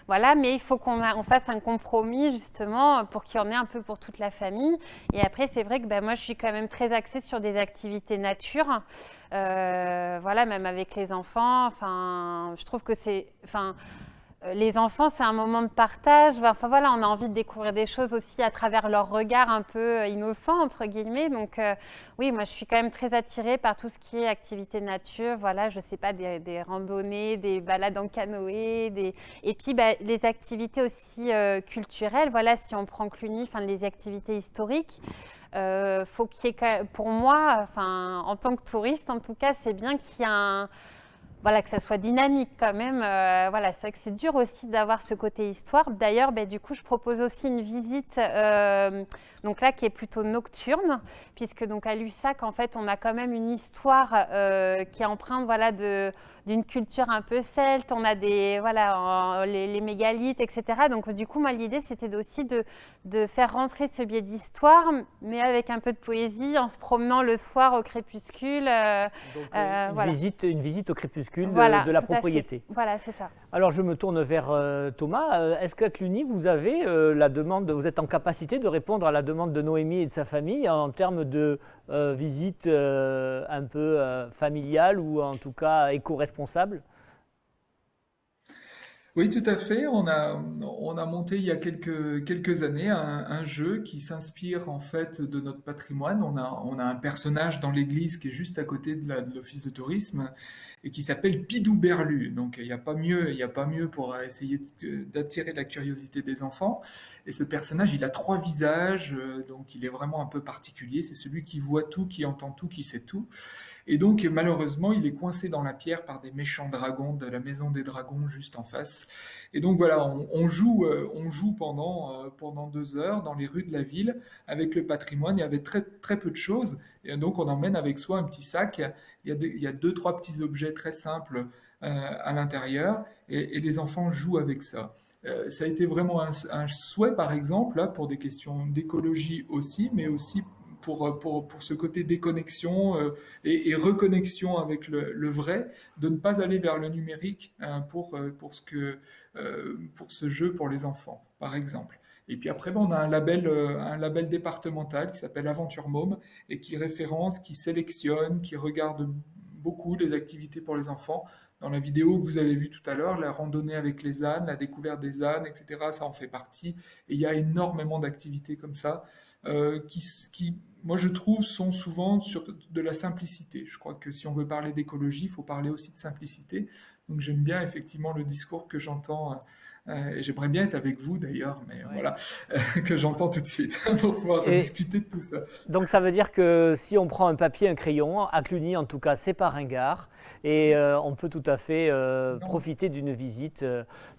voilà, mais il faut qu'on fasse un compromis, justement, pour qu'il y en ait un peu pour toute la famille. Et après, c'est vrai que moi, je suis quand même très axée sur des activités nature. Voilà, même avec les enfants. Je trouve que les enfants, c'est un moment de partage. Voilà, on a envie de découvrir des choses aussi à travers leur regard un peu innocent, entre guillemets. Donc, oui, moi, je suis quand même très attirée par tout ce qui est activité nature. Voilà, je sais pas, des randonnées, des balades en canoë, et puis les activités aussi culturelles. Voilà, si on prend Cluny, les activités historiques. Faut qu'il y ait, pour moi, en tant que touriste, en tout cas, c'est bien qu'il y ait voilà, que ça soit dynamique quand même. Voilà, c'est vrai que c'est dur aussi d'avoir ce côté histoire. D'ailleurs, du coup, je propose aussi une visite donc là qui est plutôt nocturne, puisque donc à Lussac, en fait, on a quand même une histoire qui est empreinte d'une culture un peu celte. On a les mégalithes, etc. Donc du coup, moi, l'idée, c'était aussi de faire rentrer ce biais d'histoire, mais avec un peu de poésie, en se promenant le soir au crépuscule. Donc, voilà. Une visite au crépuscule de la propriété. Voilà, c'est ça. Alors, je me tourne vers Thomas. Est-ce qu'à Cluny, vous avez vous êtes en capacité de répondre à la demande de Noémie et de sa famille en termes de visite un peu familiale ou en tout cas éco-responsable ? Oui, tout à fait. On a monté il y a quelques années un jeu qui s'inspire en fait de notre patrimoine. On a un personnage dans l'église qui est juste à côté de l'office de tourisme et qui s'appelle Pidou Berlu. Donc il n'y a pas mieux pour essayer d'attirer la curiosité des enfants. Et ce personnage, il a trois visages, donc il est vraiment un peu particulier. C'est celui qui voit tout, qui entend tout, qui sait tout. Et donc, malheureusement, il est coincé dans la pierre par des méchants dragons de la Maison des Dragons juste en face. Et donc, voilà, on joue pendant 2 heures dans les rues de la ville avec le patrimoine et avec très, très peu de choses. Et donc, on emmène avec soi un petit sac. Il y a 2, 3 petits objets très simples à l'intérieur et les enfants jouent avec ça. Ça a été vraiment un souhait, par exemple, là, pour des questions d'écologie aussi, mais aussi pour ce côté déconnexion et reconnexion avec le vrai, de ne pas aller vers le numérique pour ce jeu pour les enfants, par exemple. Et puis après, on a un label départemental qui s'appelle Aventure Môme et qui référence, qui sélectionne, qui regarde beaucoup les activités pour les enfants. Dans la vidéo que vous avez vue tout à l'heure, la randonnée avec les ânes, la découverte des ânes, etc., ça en fait partie. Et il y a énormément d'activités comme ça qui, moi je trouve, sont souvent sur de la simplicité. Je crois que si on veut parler d'écologie, il faut parler aussi de simplicité. Donc j'aime bien effectivement le discours que j'entends, et j'aimerais bien être avec vous d'ailleurs, mais Ouais. voilà, que j'entends tout de suite pour pouvoir discuter de tout ça. Donc ça veut dire que si on prend un papier, un crayon, à Cluny en tout cas, c'est pas ringard. Et on peut tout à fait profiter d'une visite,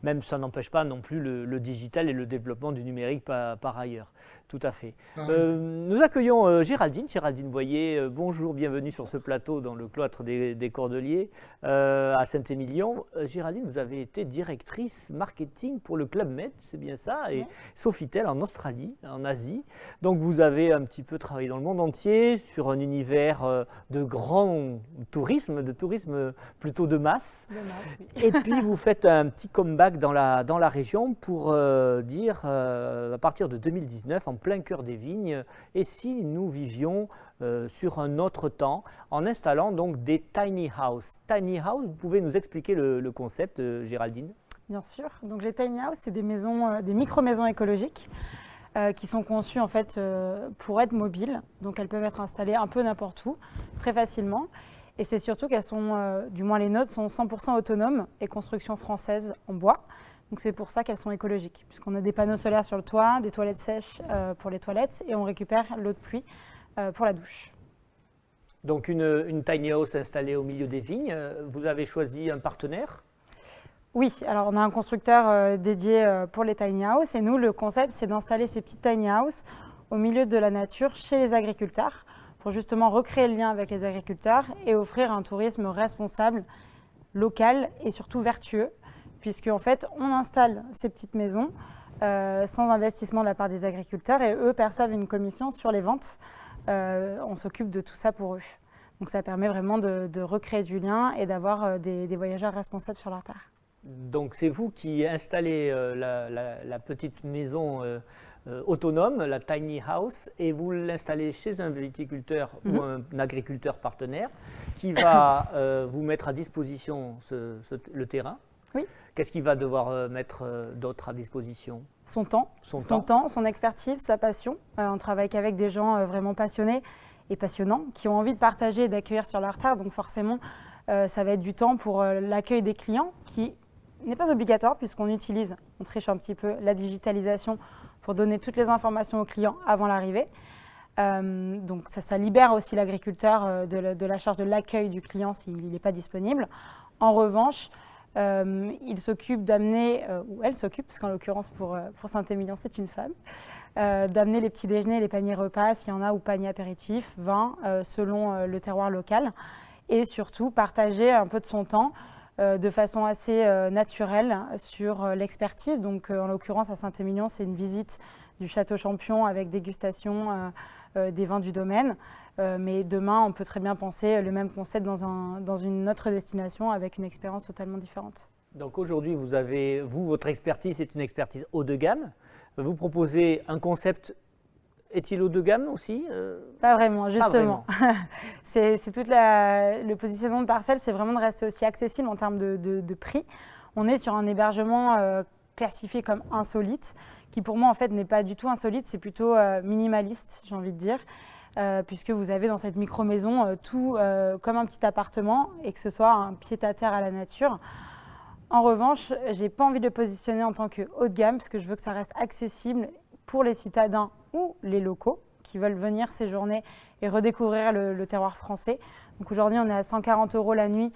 même ça n'empêche pas non plus le digital et le développement du numérique par ailleurs. Tout à fait. Nous accueillons Géraldine. Géraldine Boyer, bonjour, bienvenue sur ce plateau dans le cloître des Cordeliers à Saint-Émilion. Géraldine, vous avez été directrice marketing pour le Club Med, c'est bien ça, et Sofitel en Australie, en Asie. Donc vous avez un petit peu travaillé dans le monde entier sur un univers de grand tourisme, de tourisme plutôt de masse. Oui. Et puis vous faites un petit comeback dans la région pour dire à partir de 2019, en plein cœur des vignes, et si nous vivions sur un autre temps en installant donc des tiny house. Tiny house, vous pouvez nous expliquer le concept, Géraldine? Bien sûr. Donc les tiny house, c'est des maisons, des micro-maisons écologiques qui sont conçues en fait pour être mobiles. Donc elles peuvent être installées un peu n'importe où, très facilement. Et c'est surtout qu'elles sont, du moins les nôtres, sont 100% autonomes et construction française en bois. Donc c'est pour ça qu'elles sont écologiques, puisqu'on a des panneaux solaires sur le toit, des toilettes sèches pour les toilettes et on récupère l'eau de pluie pour la douche. Donc une tiny house installée au milieu des vignes, vous avez choisi un partenaire? Oui, alors on a un constructeur dédié pour les tiny house et nous, le concept, c'est d'installer ces petites tiny house au milieu de la nature chez les agriculteurs pour justement recréer le lien avec les agriculteurs et offrir un tourisme responsable, local et surtout vertueux, puisque en fait, on installe ces petites maisons sans investissement de la part des agriculteurs et eux perçoivent une commission sur les ventes. On s'occupe de tout ça pour eux. Donc ça permet vraiment de recréer du lien et d'avoir des voyageurs responsables sur leur terre. Donc c'est vous qui installez la petite maison autonome, la tiny house, et vous l'installez chez un viticulteur ou un agriculteur partenaire qui va vous mettre à disposition le terrain. Oui. Qu'est-ce qu'il va devoir mettre d'autre à disposition? Son temps, son expertise, sa passion. On travaille qu'avec des gens vraiment passionnés et passionnants qui ont envie de partager et d'accueillir sur leur terre. Donc forcément, ça va être du temps pour l'accueil des clients qui n'est pas obligatoire puisqu'on utilise, on triche un petit peu, la digitalisation pour donner toutes les informations aux clients avant l'arrivée. Donc ça libère aussi l'agriculteur de la charge de l'accueil du client s'il n'est pas disponible. En revanche, il s'occupe d'amener, ou elle s'occupe, parce qu'en l'occurrence pour Saint-Émilion c'est une femme, d'amener les petits déjeuners, les paniers repas, s'il y en a, ou paniers apéritifs, vin, selon le terroir local, et surtout partager un peu de son temps de façon assez naturelle sur l'expertise. Donc en l'occurrence à Saint-Émilion, c'est une visite du Château Champion avec dégustation des vins du domaine. Mais demain, on peut très bien penser le même concept dans une autre destination avec une expérience totalement différente. Donc aujourd'hui, votre expertise est une expertise haut de gamme. Vous proposez un concept, est-il haut de gamme aussi? Pas vraiment, justement. Pas vraiment. C'est tout le positionnement de Parcelle, c'est vraiment de rester aussi accessible en termes de prix. On est sur un hébergement classifié comme insolite, qui pour moi en fait n'est pas du tout insolite, c'est plutôt minimaliste, j'ai envie de dire. Puisque vous avez dans cette micro-maison tout comme un petit appartement et que ce soit un pied-à-terre à la nature. En revanche, je n'ai pas envie de le positionner en tant que haut de gamme parce que je veux que ça reste accessible pour les citadins ou les locaux qui veulent venir séjourner et redécouvrir le terroir français. Donc aujourd'hui, on est à 140 € la nuit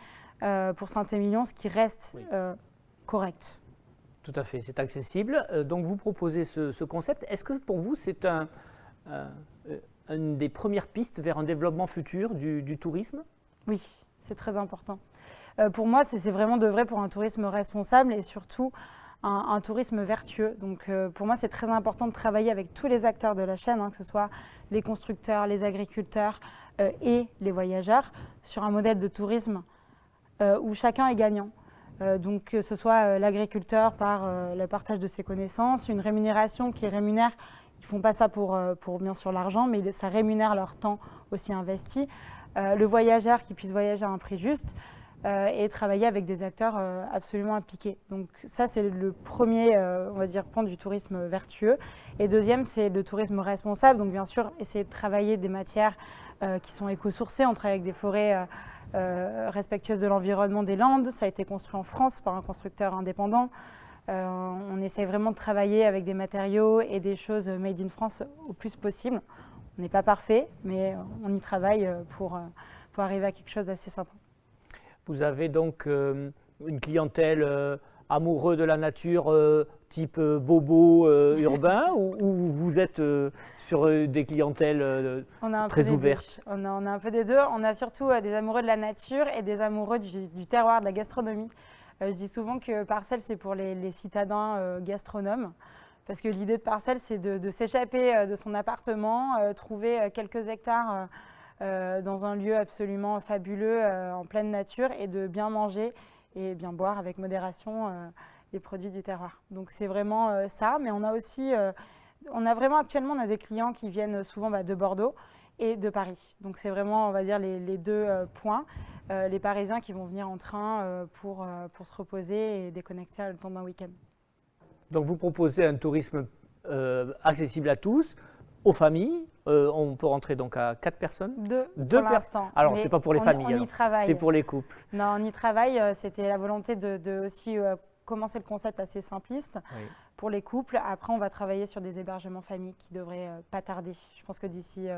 pour Saint-Émilion, ce qui reste correct. Tout à fait, c'est accessible. Donc vous proposez ce concept. Est-ce que pour vous, c'est une des premières pistes vers un développement futur du tourisme? Oui, c'est très important. Pour moi, c'est vraiment de vrai pour un tourisme responsable et surtout un tourisme vertueux. Donc pour moi, c'est très important de travailler avec tous les acteurs de la chaîne, hein, que ce soit les constructeurs, les agriculteurs et les voyageurs, sur un modèle de tourisme où chacun est gagnant. Donc que ce soit l'agriculteur par le partage de ses connaissances, une rémunération qui rémunère, ils ne font pas ça pour bien sûr l'argent, mais ça rémunère leur temps aussi investi. Le voyageur qui puisse voyager à un prix juste et travailler avec des acteurs absolument impliqués. Donc ça, c'est le premier, on va dire, point du tourisme vertueux. Et deuxième, c'est le tourisme responsable. Donc bien sûr, essayer de travailler des matières qui sont éco-sourcées. On travaille avec des forêts respectueuses de l'environnement des Landes. Ça a été construit en France par un constructeur indépendant. On essaie vraiment de travailler avec des matériaux et des choses made in France au plus possible. On n'est pas parfait, mais on y travaille pour arriver à quelque chose d'assez sympa. Vous avez donc une clientèle amoureux de la nature, type bobo urbain, ou vous êtes sur des clientèles très ouvertes? On a un peu des deux. On a surtout des amoureux de la nature et des amoureux du terroir, de la gastronomie. Je dis souvent que Parcelles, c'est pour les citadins gastronomes. Parce que l'idée de Parcelles, c'est de s'échapper de son appartement, trouver quelques hectares dans un lieu absolument fabuleux, en pleine nature, et de bien manger et bien boire avec modération les produits du terroir. Donc c'est vraiment ça, mais on a aussi, actuellement, on a des clients qui viennent souvent de Bordeaux et de Paris. Donc c'est vraiment, on va dire, les deux points. Les Parisiens qui vont venir en train pour se reposer et déconnecter le temps d'un week-end. Donc vous proposez un tourisme accessible à tous, aux familles. On peut rentrer donc à 4 personnes. Deux pour l'instant. Alors c'est pas pour les familles, on y travaille. C'est pour les couples. Non, on y travaille. C'était la volonté de aussi commencer le concept assez simpliste pour les couples. Après, on va travailler sur des hébergements familles qui devraient pas tarder. Je pense que d'ici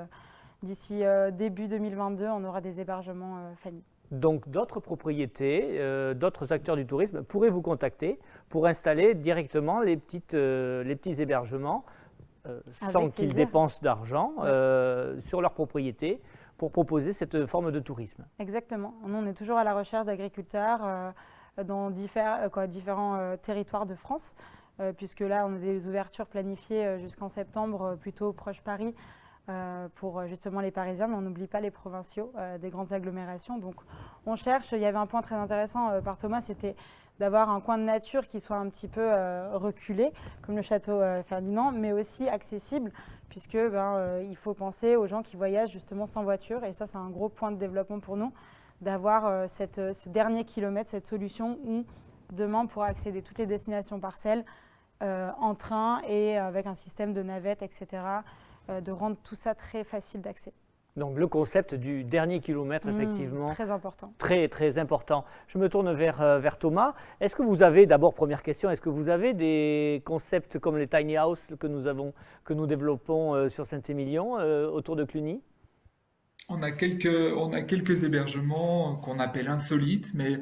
début 2022, on aura des hébergements familles. Donc d'autres propriétés, d'autres acteurs du tourisme pourraient vous contacter pour installer directement les petits hébergements sans qu'ils dépensent d'argent sur leur propriété pour proposer cette forme de tourisme. Exactement. Nous, on est toujours à la recherche d'agriculteurs dans différents territoires de France, puisque là, on a des ouvertures planifiées jusqu'en septembre, plutôt proche Paris, pour justement les Parisiens, mais on n'oublie pas les provinciaux des grandes agglomérations. Donc on cherche, il y avait un point très intéressant par Thomas, c'était d'avoir un coin de nature qui soit un petit peu reculé, comme le château Ferdinand, mais aussi accessible, puisque il faut penser aux gens qui voyagent justement sans voiture, et ça c'est un gros point de développement pour nous, d'avoir ce dernier kilomètre, cette solution où demain on pourra accéder à toutes les destinations Parcelles en train et avec un système de navettes, etc., de rendre tout ça très facile d'accès. Donc le concept du dernier kilomètre, effectivement, très important. Très, très important. Je me tourne vers Thomas. Est-ce que vous avez, d'abord, première question, est-ce que vous avez des concepts comme les tiny house que nous développons sur Saint-Émilion, autour de Cluny? On a quelques hébergements qu'on appelle insolites, mais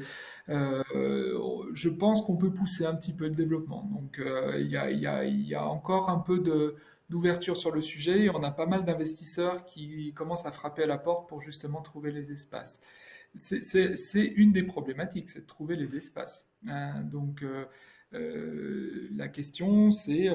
je pense qu'on peut pousser un petit peu le développement. Donc il y a encore un peu d'ouverture sur le sujet et on a pas mal d'investisseurs qui commencent à frapper à la porte pour justement trouver les espaces. C'est une des problématiques, c'est de trouver les espaces. Donc la question, c'est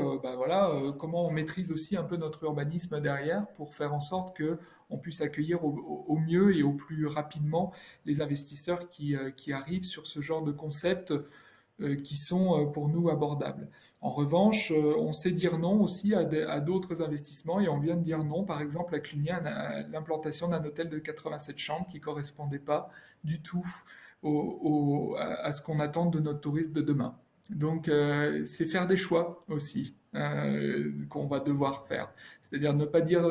comment on maîtrise aussi un peu notre urbanisme derrière pour faire en sorte qu'on puisse accueillir au mieux et au plus rapidement les investisseurs qui arrivent sur ce genre de concept qui sont pour nous abordables. En revanche, on sait dire non aussi à d'autres investissements et on vient de dire non, par exemple, à Cluny, à l'implantation d'un hôtel de 87 chambres qui ne correspondait pas du tout à ce qu'on attend de notre touriste de demain. Donc, c'est faire des choix aussi qu'on va devoir faire. C'est-à-dire ne pas dire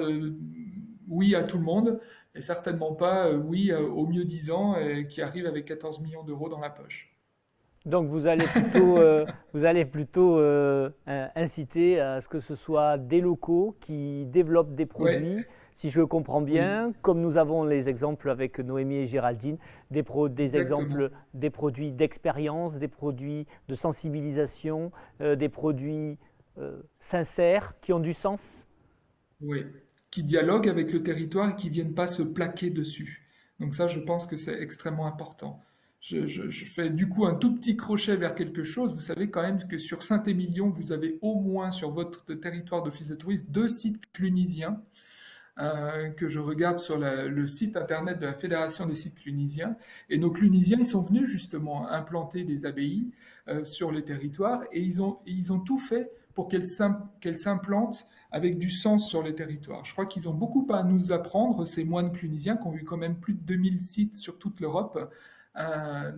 oui à tout le monde et certainement pas oui au mieux disant qui arrive avec 14 millions d'euros dans la poche. Donc vous allez plutôt inciter à ce que ce soit des locaux qui développent des produits, si je comprends bien, comme nous avons les exemples avec Noémie et Géraldine, des exemples des produits d'expérience, des produits de sensibilisation, des produits sincères qui ont du sens. Oui, qui dialoguent avec le territoire et qui ne viennent pas se plaquer dessus. Donc ça, je pense que c'est extrêmement important. je fais du coup un tout petit crochet vers quelque chose. Vous savez quand même que sur Saint-Émilion, vous avez au moins sur votre territoire d'office de tourisme 2 sites clunisiens que je regarde sur le site internet de la Fédération des sites clunisiens. Et nos clunisiens, ils sont venus justement implanter des abbayes sur les territoires et ils ont tout fait pour qu'elles s'implantent avec du sens sur les territoires. Je crois qu'ils ont beaucoup à nous apprendre, ces moines clunisiens qui ont eu quand même plus de 2000 sites sur toute l'Europe,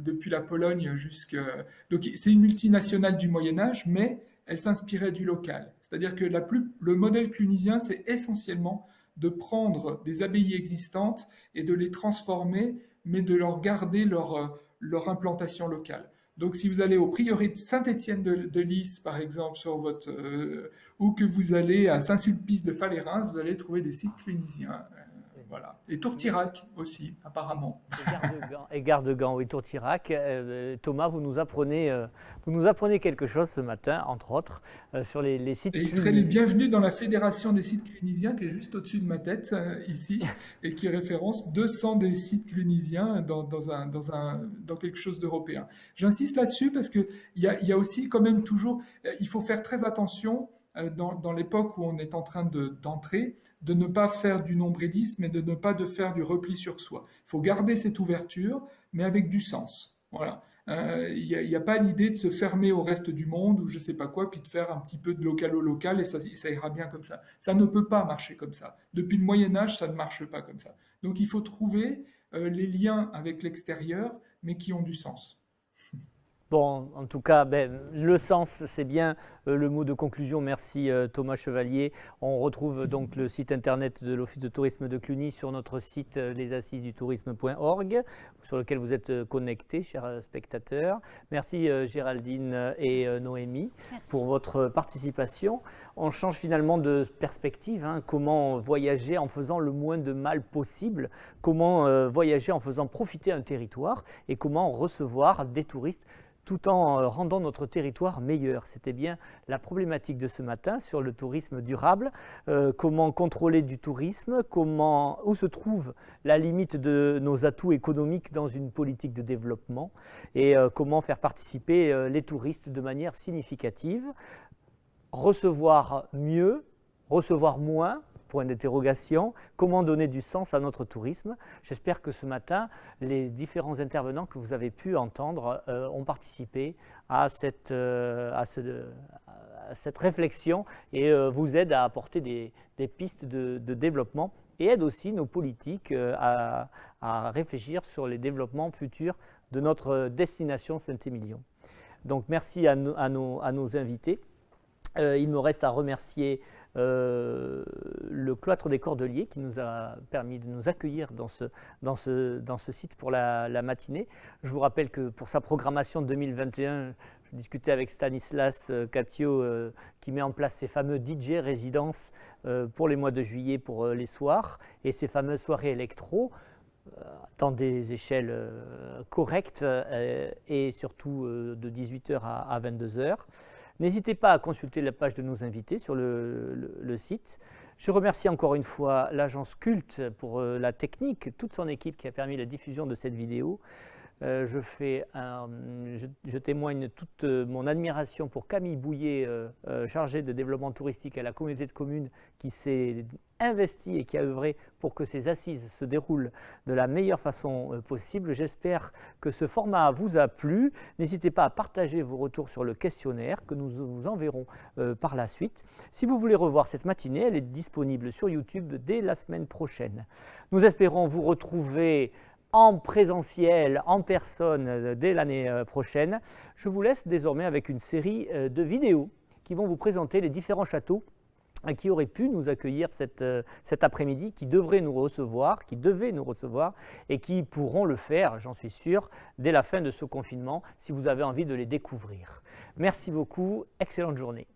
depuis la Pologne jusqu'à... Donc c'est une multinationale du Moyen-Âge, mais elle s'inspirait du local. C'est-à-dire que le modèle clunisien, c'est essentiellement de prendre des abbayes existantes et de les transformer, mais de leur garder leur implantation locale. Donc, si vous allez au prieuré de Saint-Étienne-de-Lys, par exemple, ou que vous allez à Saint-Sulpice de Falérins, vous allez trouver des sites clunisiens. Voilà. Et Tourtirac aussi, apparemment. Et Garde-Gand, oui, Tourtirac. Thomas, vous nous apprenez quelque chose ce matin, entre autres, sur les sites clunisiens. Et ils seraient les bienvenus dans la Fédération des sites clunisiens, qui est juste au-dessus de ma tête, ici, et qui référence 200 des sites clunisiens dans quelque chose d'européen. J'insiste là-dessus parce qu'il y a aussi quand même toujours... Il faut faire très attention dans l'époque où on est en train d'entrer, de ne pas faire du nombrilisme et de ne pas faire du repli sur soi. Il faut garder cette ouverture, mais avec du sens. Voilà. Il n'y a pas l'idée de se fermer au reste du monde ou je ne sais pas quoi, puis de faire un petit peu de local au local et ça ira bien comme ça. Ça ne peut pas marcher comme ça. Depuis le Moyen-Âge, ça ne marche pas comme ça. Donc il faut trouver les liens avec l'extérieur, mais qui ont du sens. Bon, en tout cas, le sens, c'est bien le mot de conclusion. Merci Thomas Chevalier. On retrouve donc le site internet de l'Office de tourisme de Cluny sur notre site lesassisesdutourisme.org, sur lequel vous êtes connectés, chers spectateurs. Merci Géraldine et Noémie pour votre participation. On change finalement de perspective. Comment voyager en faisant le moins de mal possible, comment voyager en faisant profiter un territoire et comment recevoir des touristes tout en rendant notre territoire meilleur. C'était bien la problématique de ce matin sur le tourisme durable. Comment contrôler du tourisme, où se trouve la limite de nos atouts économiques dans une politique de développement et comment faire participer les touristes de manière significative. Recevoir mieux, recevoir moins, point d'interrogation, comment donner du sens à notre tourisme. J'espère que ce matin, les différents intervenants que vous avez pu entendre ont participé à cette réflexion et vous aident à apporter des pistes de développement et aident aussi nos politiques à réfléchir sur les développements futurs de notre destination Saint-Émilion. Donc merci à nos invités. Il me reste à remercier le Cloître des Cordeliers qui nous a permis de nous accueillir dans ce site pour la matinée. Je vous rappelle que pour sa programmation 2021, je discutais avec Stanislas Catio qui met en place ces fameux DJ résidences pour les mois de juillet pour les soirs et ces fameuses soirées électro dans des échelles correctes et surtout de 18h à 22h. N'hésitez pas à consulter la page de nos invités sur le site. Je remercie encore une fois l'agence Culte pour la technique, toute son équipe qui a permis la diffusion de cette vidéo. Je témoigne toute mon admiration pour Camille Bouillet, chargée de développement touristique à la communauté de communes, qui s'est investie et qui a œuvré pour que ces assises se déroulent de la meilleure façon possible. J'espère que ce format vous a plu. N'hésitez pas à partager vos retours sur le questionnaire que nous vous enverrons par la suite. Si vous voulez revoir cette matinée, elle est disponible sur YouTube dès la semaine prochaine. Nous espérons vous retrouver en présentiel, en personne, dès l'année prochaine. Je vous laisse désormais avec une série de vidéos qui vont vous présenter les différents châteaux qui auraient pu nous accueillir cet après-midi, qui devaient nous recevoir et qui pourront le faire, j'en suis sûr, dès la fin de ce confinement, si vous avez envie de les découvrir. Merci beaucoup, excellente journée.